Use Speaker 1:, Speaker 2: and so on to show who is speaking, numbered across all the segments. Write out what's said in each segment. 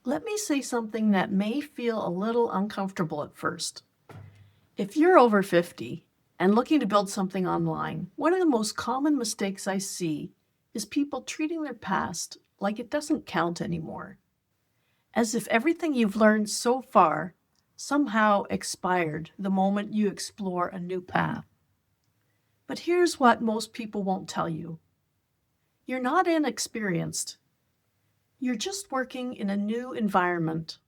Speaker 1: Let me say something that may feel a little uncomfortable at first. If you're over 50 and looking to build something online, one of the most common mistakes I see is people treating their past like it doesn't count anymore, as if everything you've learned so far somehow expired the moment you explore a new path. But here's what most people won't tell you: you're not inexperienced, you're just working in a new environment,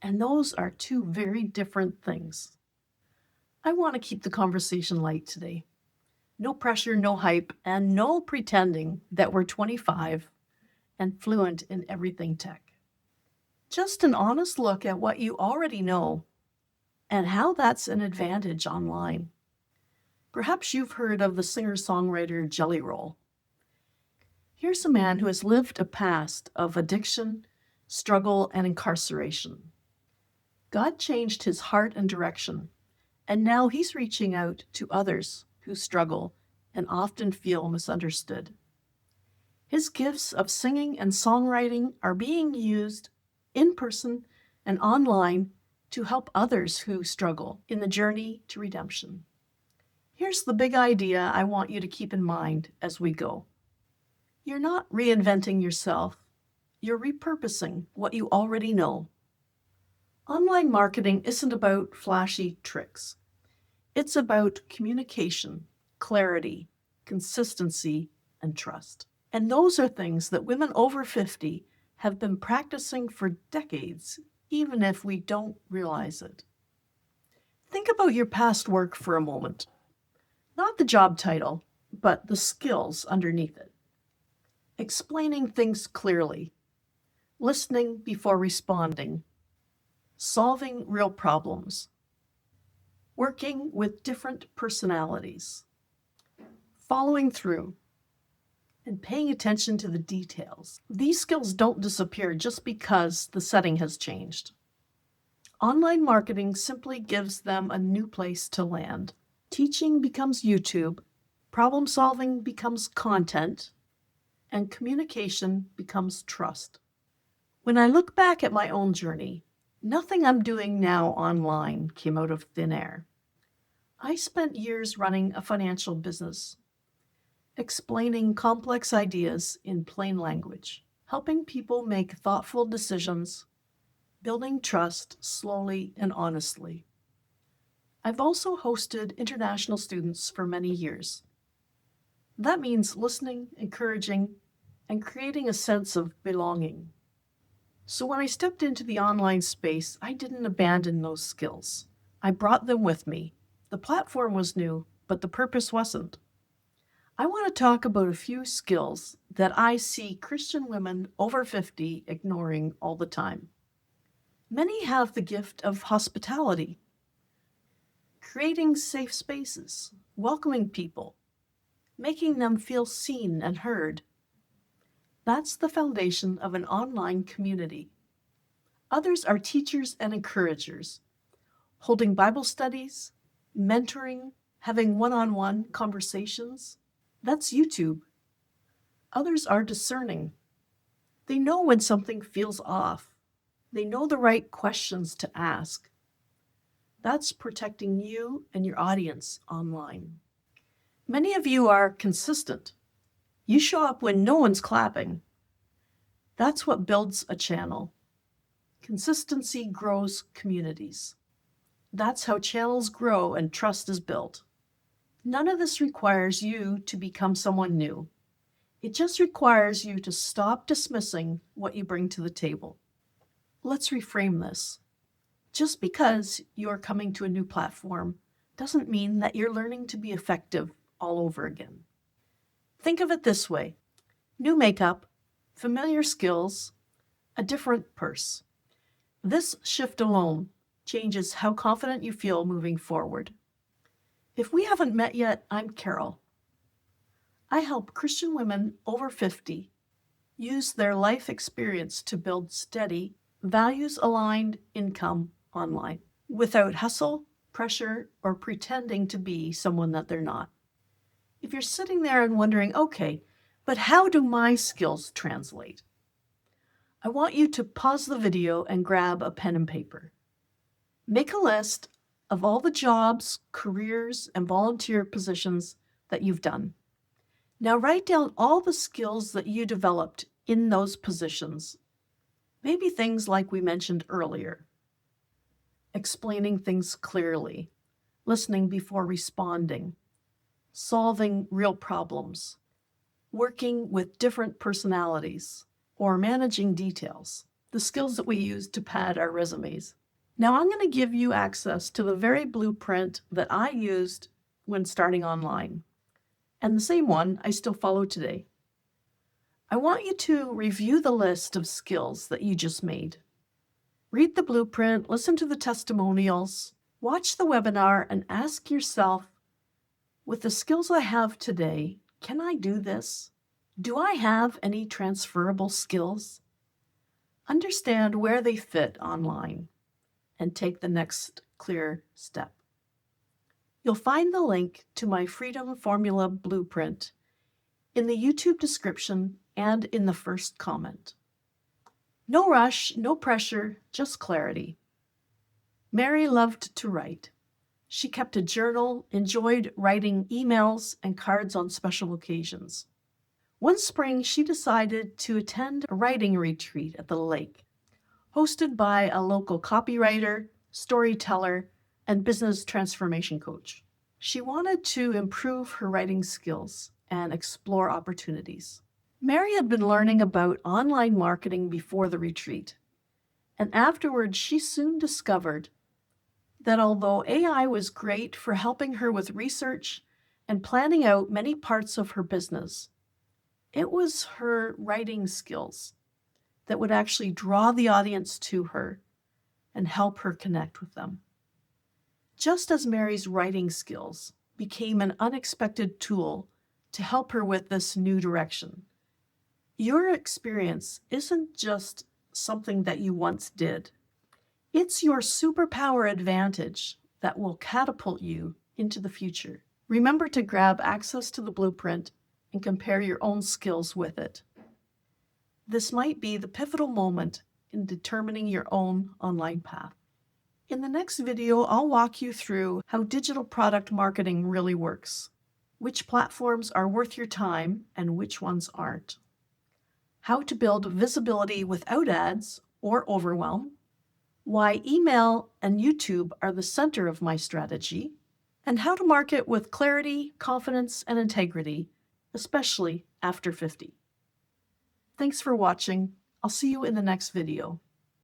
Speaker 1: and those are two very different things. I want to keep the conversation light today. No pressure, no hype, and no pretending that we're 25 and fluent in everything tech. Just an honest look at what you already know and how that's an advantage online. Perhaps you've heard of the singer-songwriter Jelly Roll. Here's a man who has lived a past of addiction, struggle, and incarceration. God changed his heart and direction, and now he's reaching out to others who struggle and often feel misunderstood. His gifts of singing and songwriting are being used in person and online to help others who struggle in the journey to redemption. Here's the big idea I want you to keep in mind as we go. You're not reinventing yourself, you're repurposing what you already know. Online marketing isn't about flashy tricks. It's about communication, clarity, consistency, and trust. And those are things that women over 50 have been practicing for decades, even if we don't realize it. Think about your past work for a moment. Not the job title, but the skills underneath it. Explaining things clearly, listening before responding, solving real problems, working with different personalities, following through, and paying attention to the details. These skills don't disappear just because the setting has changed. Online marketing simply gives them a new place to land. Teaching becomes YouTube, problem solving becomes content, and communication becomes trust. When I look back at my own journey, nothing I'm doing now online came out of thin air. I spent years running a financial business, explaining complex ideas in plain language, helping people make thoughtful decisions, building trust slowly and honestly. I've also hosted international students for many years. That means listening, encouraging, and creating a sense of belonging. So when I stepped into the online space, I didn't abandon those skills. I brought them with me. The platform was new, but the purpose wasn't. I want to talk about a few skills that I see Christian women over 50 ignoring all the time. Many have the gift of hospitality, creating safe spaces, welcoming people, making them feel seen and heard. That's the foundation of an online community. Others are teachers and encouragers, holding Bible studies, mentoring, having one-on-one conversations. That's YouTube. Others are discerning. They know when something feels off. They know the right questions to ask. That's protecting you and your audience online. Many of you are consistent. You show up when no one's clapping. That's what builds a channel. Consistency grows communities. That's how channels grow and trust is built. None of this requires you to become someone new. It just requires you to stop dismissing what you bring to the table. Let's reframe this. Just because you're coming to a new platform doesn't mean that you're learning to be effective all over again. Think of it this way: new makeup, familiar skills, a different purse. This shift alone changes how confident you feel moving forward. If we haven't met yet, I'm Carol. I help Christian women over 50 use their life experience to build steady, values-aligned income online without hustle, pressure, or pretending to be someone that they're not. If you're sitting there and wondering, okay, but how do my skills translate? I want you to pause the video and grab a pen and paper. Make a list of all the jobs, careers, and volunteer positions that you've done. Now write down all the skills that you developed in those positions. Maybe things like we mentioned earlier: explaining things clearly, listening before responding, solving real problems, working with different personalities, or managing details, the skills that we use to pad our resumes. Now I'm going to give you access to the very blueprint that I used when starting online, and the same one I still follow today. I want you to review the list of skills that you just made. Read the blueprint, listen to the testimonials, watch the webinar, and ask yourself, with the skills I have today, can I do this? Do I have any transferable skills? Understand where they fit online and take the next clear step. You'll find the link to my Freedom Formula Blueprint in the YouTube description and in the first comment. No rush, no pressure, just clarity. Mary loved to write. She kept a journal, enjoyed writing emails and cards on special occasions. One spring, she decided to attend a writing retreat at the lake, hosted by a local copywriter, storyteller, and business transformation coach. She wanted to improve her writing skills and explore opportunities. Mary had been learning about online marketing before the retreat, and afterwards she soon discovered that although AI was great for helping her with research and planning out many parts of her business, it was her writing skills that would actually draw the audience to her and help her connect with them. Just as Mary's writing skills became an unexpected tool to help her with this new direction, your experience isn't just something that you once did. It's your superpower advantage that will catapult you into the future. Remember to grab access to the blueprint and compare your own skills with it. This might be the pivotal moment in determining your own online path. In the next video, I'll walk you through how digital product marketing really works, which platforms are worth your time and which ones aren't, how to build visibility without ads or overwhelm, why email and YouTube are the center of my strategy, and how to market with clarity, confidence, and integrity, especially after 50. Thanks for watching. I'll see you in the next video.